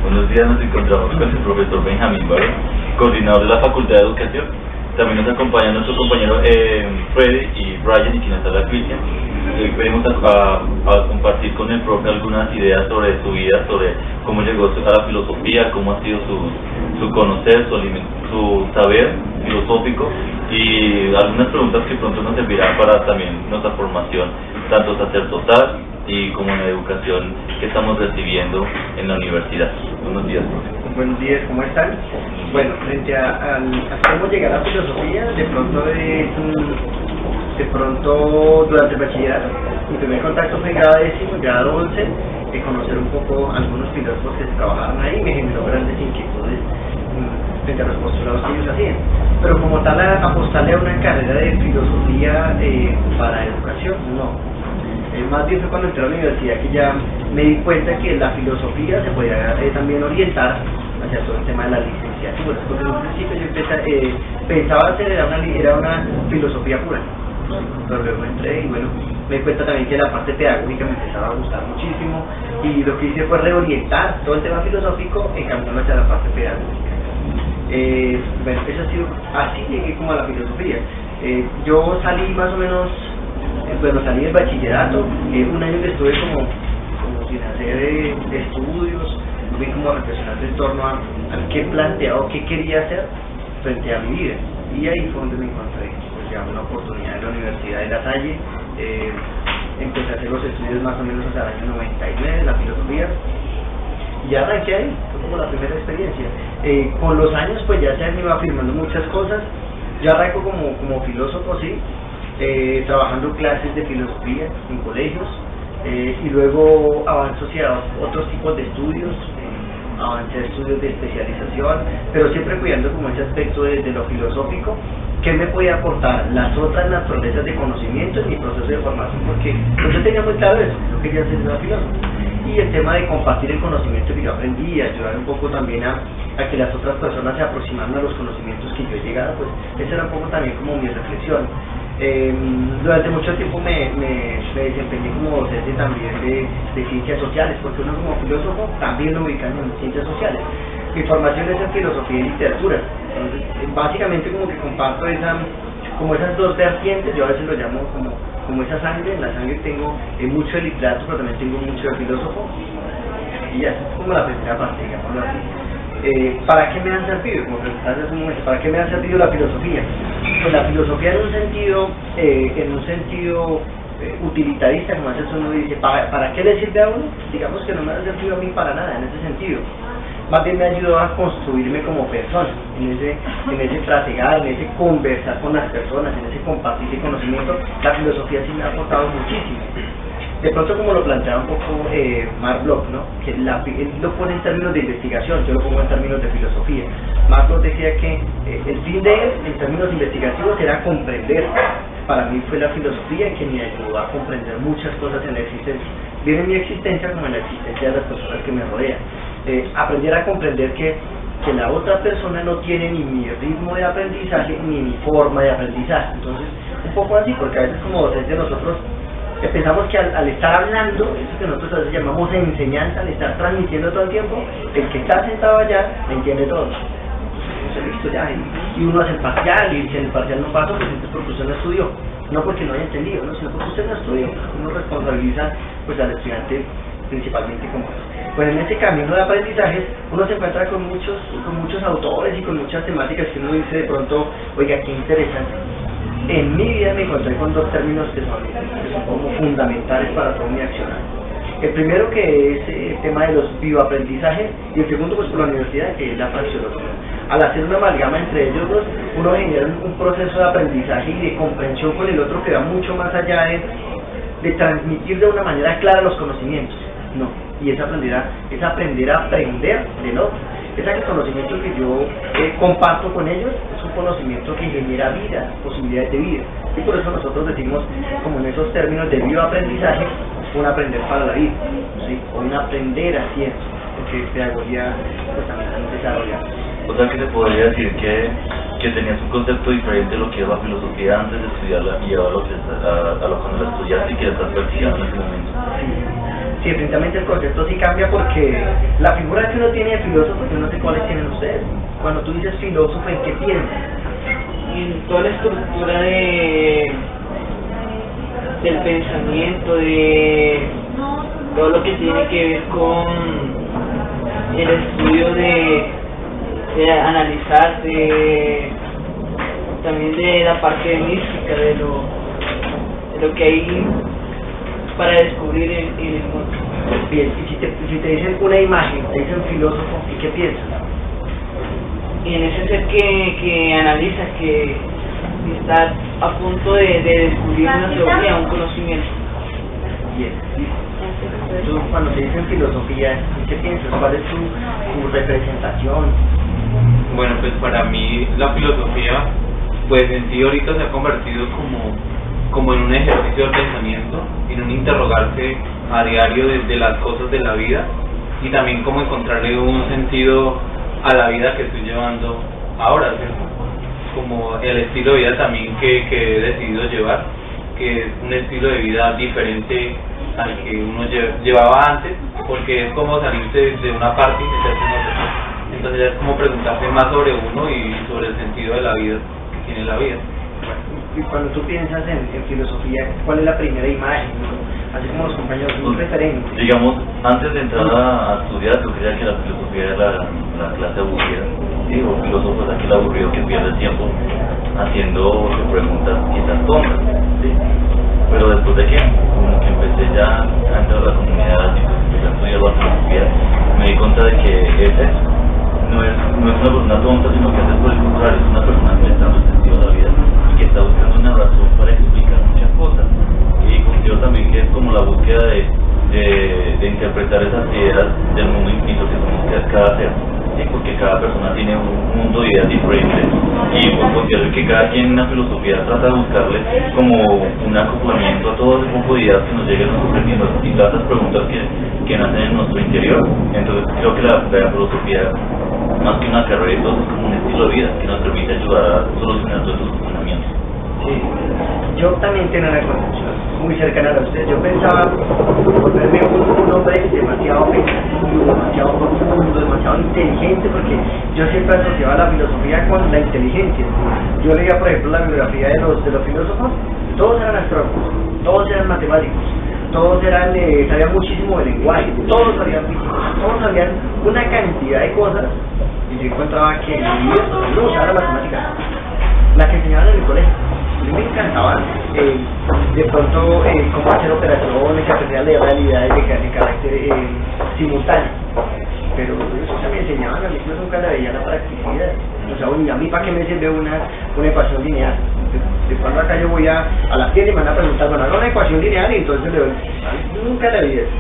Unos días nos encontramos con el profesor Benjamín Barón, coordinador de la Facultad de Educación. También nos acompaña nuestro compañero Freddy y Brian, y quien está la Cristian. Venimos a compartir con el profe algunas ideas sobre su vida, sobre cómo llegó a la filosofía, cómo ha sido su conocer, su saber filosófico, y algunas preguntas que pronto nos servirán para también nuestra formación, tanto sacerdotal y como en la educación que estamos recibiendo en la universidad. Buenos días, profe. Buenos días, ¿cómo están? Bueno, frente a cómo llegar a la filosofía, de pronto durante el bachillerato, mi primer contacto fue en grado décimo, grado 11, de conocer un poco algunos filósofos que trabajaban ahí, me generó grandes inquietudes frente a los postulados que ellos hacían. Pero como tal, apostarle a una carrera de filosofía para educación, no. Más bien fue cuando entré a la universidad que ya me di cuenta que la filosofía se podía también orientar hacia todo el tema de la licenciatura, porque en un principio yo pensaba hacer era una filosofía pura, pero luego entré y bueno, me di cuenta también que la parte pedagógica me empezaba a gustar muchísimo, y lo que hice fue reorientar todo el tema filosófico en camino hacia la parte pedagógica. Bueno, eso ha sido, así llegué como a la filosofía. Yo salí más o menos, salí del bachillerato, un año que estuve como sin hacer estudios, vi como reflexionando en torno a qué planteaba o qué quería hacer frente a mi vida, y ahí fue donde me encontré pues ya una oportunidad en la Universidad de La Salle. Empecé a hacer los estudios más o menos hasta el año 99, la filosofía, y ya arranqué ahí, fue como la primera experiencia. Con los años pues ya se me iba afirmando muchas cosas, yo arranco como filósofo, sí, trabajando clases de filosofía en colegios, y luego avanzo hacia otros tipos de estudios, avancé a estudios de especialización, pero siempre cuidando como ese aspecto de lo filosófico, que me podía aportar las otras naturalezas de conocimiento en mi proceso de formación, porque yo tenía muy claro eso, yo quería ser una filósofo, y el tema de compartir el conocimiento que yo aprendí, ayudar un poco también a que las otras personas se aproximaran a los conocimientos que yo he llegado, pues esa era un poco también como mi reflexión. Durante mucho tiempo me desempeñé como docente también de ciencias sociales, porque uno como filósofo también lo ubican en ciencias sociales. Mi formación es en filosofía y literatura, entonces básicamente como que comparto esas dos vertientes. Yo a veces lo llamo como esa sangre. En la sangre tengo mucho de literato, pero también tengo mucho de filósofo, y ya es como la primera parte, digámoslo así. ¿Para qué me han servido? Como preguntaste hace un momento, ¿para qué me ha servido la filosofía? Pues la filosofía en un sentido utilitarista, como a veces uno dice, ¿para qué le sirve a uno? Digamos que no me ha servido a mí para nada en ese sentido. Más bien me ayudó a construirme como persona, en ese trasegar, en ese conversar con las personas, en ese compartir de conocimiento. La filosofía sí me ha aportado muchísimo. De pronto, como lo planteaba un poco Marc Bloch, ¿no? Que él lo pone en términos de investigación, yo lo pongo en términos de filosofía. Marc Bloch decía que el fin de él, en términos investigativos, era comprender. Para mí fue la filosofía que me ayudó a comprender muchas cosas en la existencia, bien en mi existencia como en la existencia de las personas que me rodean. Aprender a comprender que la otra persona no tiene ni mi ritmo de aprendizaje ni mi forma de aprendizaje. Entonces, un poco así, porque a veces como docentes nosotros pensamos que al estar hablando, eso que nosotros a veces llamamos enseñanza, al estar transmitiendo todo el tiempo, el que está sentado allá entiende todo. Entonces, listo ya, y uno hace el parcial, y si en el parcial no pasa, pues es porque usted no estudió, no porque no haya entendido, ¿no? Sino porque usted no estudió. Uno responsabiliza pues al estudiante principalmente como eso. Pues en ese camino de aprendizajes uno se encuentra con muchos autores y con muchas temáticas que uno dice de pronto, oiga, qué interesante. En mi vida me encontré con dos términos que son como fundamentales para todo mi accionar. El primero, que es el tema de los bioaprendizajes, y el segundo pues por la universidad, que es la praxeología. Al hacer una amalgama entre ellos dos, uno genera un proceso de aprendizaje y de comprensión con el otro que va mucho más allá de transmitir de una manera clara los conocimientos, no, y es aprender a aprender del otro. Ese conocimiento que yo comparto con ellos es un conocimiento que genera vida, posibilidades de vida, y por eso nosotros decimos, como en esos términos de bioaprendizaje, un aprender para la vida, ¿sí? O un aprender haciendo, porque pedagogía pues también está desarrollada. O sea que se podría decir que tenías un concepto diferente de lo que es la filosofía antes de estudiarla y ahora cuando la estudiaste y que la estás practicando en ese momento. Sí, definitivamente el concepto sí cambia porque la figura que uno tiene de filósofo, yo no sé cuáles tienen ustedes. Cuando tú dices filósofo, ¿en qué piensas? En toda la estructura del pensamiento, de todo lo que tiene que ver con el estudio de analizar, también de la parte mística, de lo que hay para descubrir en el mundo. Bien, y si te dicen una imagen, te dicen filósofo, ¿y qué piensas? Y en ese ser que analiza, que está a punto de descubrir una teoría, un conocimiento. Bien. Tú, cuando te dicen filosofía, ¿qué piensas? ¿Cuál es tu representación? Bueno, pues para mí la filosofía, pues en sí ahorita se ha convertido como en un ejercicio de pensamiento, en un interrogarse a diario de las cosas de la vida y también como encontrarle un sentido a la vida que estoy llevando ahora, ¿cierto? Como el estilo de vida también que he decidido llevar, que es un estilo de vida diferente al que uno llevaba antes, porque es como salirse de una parte y meterse en otra. Entonces es como preguntarse más sobre uno y sobre el sentido de la vida que tiene la vida. Y cuando tú piensas en filosofía, ¿cuál es la primera imagen? Así como los compañeros, un referente. Digamos, antes de entrar a estudiar, yo creía que la filosofía era la clase aburrida. Sí, o filósofo es aquel aburrido que pierde el tiempo haciendo preguntas quizás tontas. ¿Sí? Pero después de que como que empecé ya a entrar a la comunidad y empecé a estudiar la filosofía, me di cuenta de que es eso. No es una persona tonta, sino que es por el contrario, es una persona que está en el sentido de la vida y que está buscando una razón para explicar muchas cosas. Y considero también que es como la búsqueda de interpretar esas ideas del mundo infinito que somos cada ser. ¿Sí? Porque cada persona tiene un mundo de ideas diferentes y pues considero que cada quien en la filosofía trata de buscarle como un acoplamiento a todo ese grupo de ideas que nos llegan ocurriendo y todas esas preguntas que nacen en nuestro interior. Entonces creo que la filosofía, más que una carrera y todo, es como un estilo de vida que nos permite ayudar a solucionar todos esos cuestionamientos. Sí. Yo también tengo una concepción muy cercana a ustedes. Yo pensaba volverme un hombre demasiado pensativo, demasiado profundo, demasiado inteligente, porque yo siempre asociaba la filosofía con la inteligencia. Yo leía, por ejemplo, la biografía de los filósofos, todos eran astrónomos, todos eran matemáticos, todos sabían muchísimo de lenguaje, todos sabían física, todos sabían una cantidad de cosas, y yo encontraba que no usaba la matemática, la que enseñaban en el colegio. A mí me encantaba de pronto cómo hacer operaciones, aprender a leer realidades de carácter simultáneo, pero eso se me enseñaban, a mí yo nunca la veía en la practicidad. O sea, a mí para qué me sirve una ecuación lineal. De cuando acá yo voy a las 10 y me van a preguntar, bueno, haga una ecuación lineal y entonces le doy, nunca la vi eso.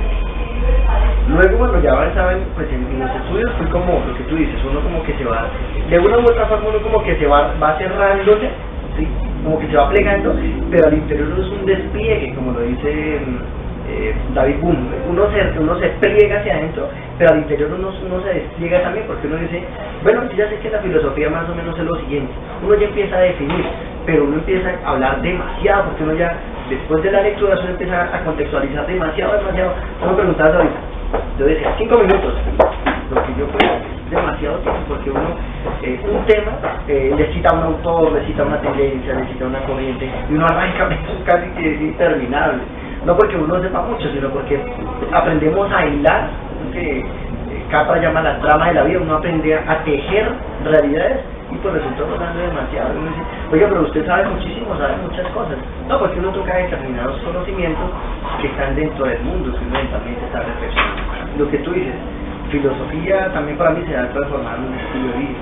Luego cuando ya avanzaba pues en los estudios fui como lo que tú dices, uno como que se va, de una u otra forma uno como que se va cerrándose, ¿sí? Como que se va plegando, pero al interior uno es un despliegue, como lo dice David Bohm, uno se pliega hacia adentro, pero al interior uno se despliega también, porque uno dice, bueno, yo ya sé que la filosofía más o menos es lo siguiente, uno ya empieza a definir, pero uno empieza a hablar demasiado, porque uno ya, después de la lectura, uno empieza a contextualizar demasiado, como me preguntabas ahorita, yo decía 5 minutos, lo que yo puedo, demasiado tiempo, porque uno, un tema, le cita a un autor, le cita una tendencia, le cita una corriente, y uno arranca casi que es interminable. No porque uno sepa mucho, sino porque aprendemos a hilar, que Capra llama la trama de la vida, uno aprende a tejer realidades y pues resulta hablando demasiado. Uno dice, oiga, pero usted sabe muchísimo, sabe muchas cosas. No, porque uno toca determinados conocimientos que están dentro del mundo, que uno mentalmente está reflexionando. Lo que tú dices, filosofía también para mí se va a transformar en un estilo de vida,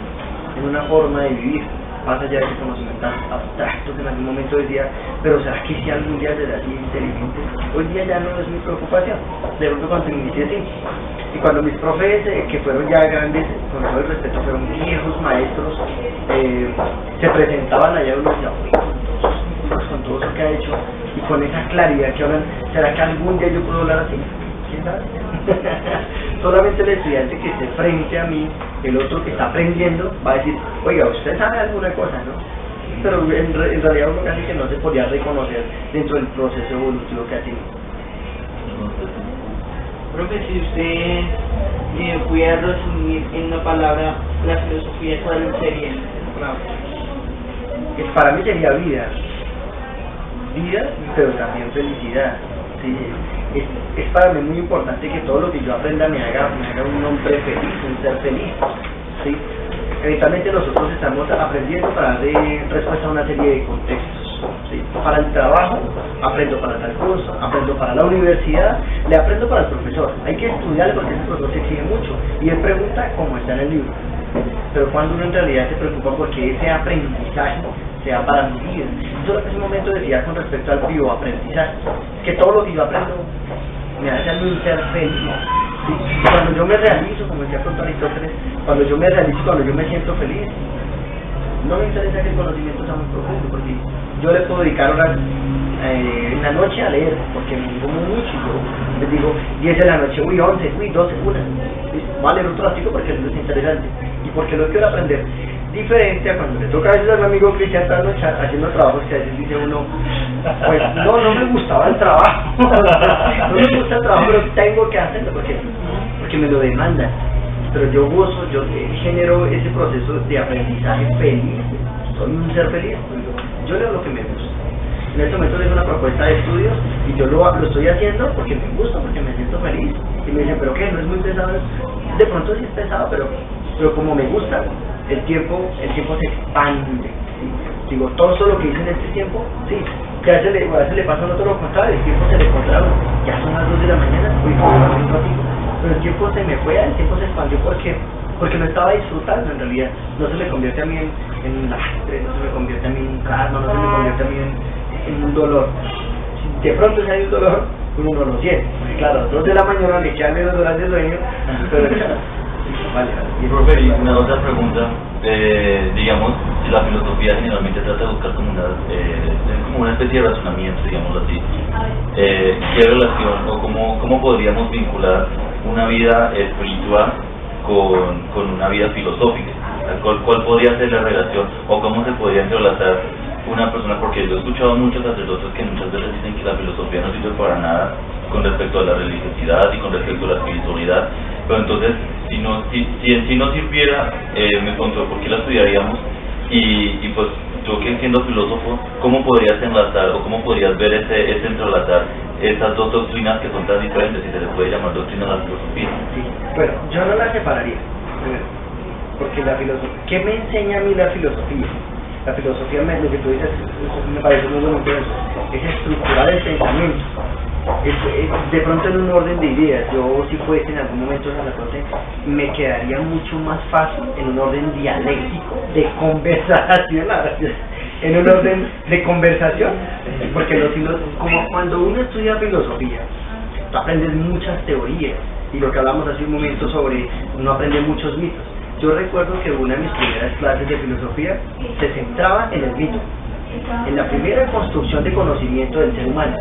en una forma de vivir. Más allá de ese conocimiento tan abstracto que en algún momento decía, pero ¿será que si algún día será así inteligente? Hoy día ya no es mi preocupación, de pronto cuando inicié sí. Y cuando mis profes, que fueron ya grandes, con todo el respeto, fueron viejos maestros, se presentaban allá uno decía, uy, con todo eso que ha hecho, y con esa claridad que hablan, ¿será que algún día yo puedo hablar así? ¿Quién sabe? Solamente el estudiante que esté frente a mí, el otro que está aprendiendo, va a decir, oiga, usted sabe alguna cosa, ¿no? Pero en realidad uno casi que no se podía reconocer dentro del proceso evolutivo que ha tenido. Profe, si usted pudiera resumir en una palabra la filosofía, ¿cuál sería? Para mí sería vida, pero también felicidad. ¿Sí? Es para mí muy importante que todo lo que yo aprenda me haga un hombre feliz, un ser feliz. ¿Sí? Eventualmente nosotros estamos aprendiendo para dar respuesta a una serie de contextos. ¿Sí? Para el trabajo, aprendo para tal curso, aprendo para la universidad, le aprendo para el profesor. Hay que estudiar porque ese profesor se exige mucho y él pregunta como está en el libro. Pero cuando uno en realidad se preocupa porque ese aprendizaje sea para mi vida. Eso es un momento decía con respecto al bioaprendizaje, que todo lo que yo aprendo me hace a mí un ser feliz. ¿Sí? Cuando yo me realizo, como decía pronto Aristóteles, cuando yo me realizo, cuando yo me siento feliz, no me interesa que el conocimiento sea muy profundo, porque yo le puedo dedicar horas en la noche a leer, porque me como mucho, y yo les digo 10 de la noche, 11, 12, 1, voy a leer otro artículo porque es interesante, y porque lo quiero aprender. Diferente a cuando le toca a veces a mi amigo Cristian haciendo trabajos que a veces dice uno, pues no me gustaba el trabajo, no me gusta el trabajo, pero tengo que hacerlo porque me lo demandan. Pero yo gozo, yo genero ese proceso de aprendizaje feliz, soy un ser feliz, yo leo lo que me gusta. En este momento tengo una propuesta de estudios y yo lo estoy haciendo porque me gusta, porque me siento feliz. Y me dicen, ¿pero qué? ¿No es muy pesado? De pronto sí es pesado, pero como me gusta, el tiempo se expande. ¿Sí? Digo, todo lo que hice en este tiempo, sí, que a veces le pasa a otro lo contrario, el tiempo se le contrae, ya son las 2 de la mañana, pero el tiempo se me fue, el tiempo se expandió porque no estaba disfrutando en realidad. No se me convierte a mí en lastre, no se me convierte a mí en un karma, no se me convierte a mí en un dolor. De pronto si hay un dolor, uno no lo siente. Claro, a las 2 de la mañana le echan menos horas de sueño, pero vale. Profe, y una otra pregunta, digamos, si la filosofía generalmente trata de buscar como una especie de razonamiento, digámoslo así, ¿qué relación o cómo podríamos vincular una vida espiritual con una vida filosófica? ¿Cuál podría ser la relación o cómo se podría entrelazar una persona? Porque yo he escuchado muchos sacerdotes que muchas veces dicen que la filosofía no sirve para nada con respecto a la religiosidad y con respecto a la espiritualidad, pero entonces si en sí no sirviera, me pregunto por qué la estudiaríamos y pues yo que siendo filósofo, ¿cómo podrías enlazar o cómo podrías ver ese entrelazar esas dos doctrinas que son tan diferentes, si se les puede llamar doctrina a la filosofía? Sí, bueno, yo no las separaría, primero, porque la filosofía, ¿qué me enseña a mí la filosofía? La filosofía, lo que tú dices, me parece muy bueno, es estructurar el pensamiento, de pronto en un orden de ideas. Yo si fuese en algún momento sacerdote, me quedaría mucho más fácil en un orden dialéctico de conversación, en un orden de conversación, porque como cuando uno estudia filosofía, tú aprendes muchas teorías, y lo que hablamos hace un momento sobre uno aprende muchos mitos. Yo recuerdo que una de mis primeras clases de filosofía se centraba en el mito, en la primera construcción de conocimiento del ser humano.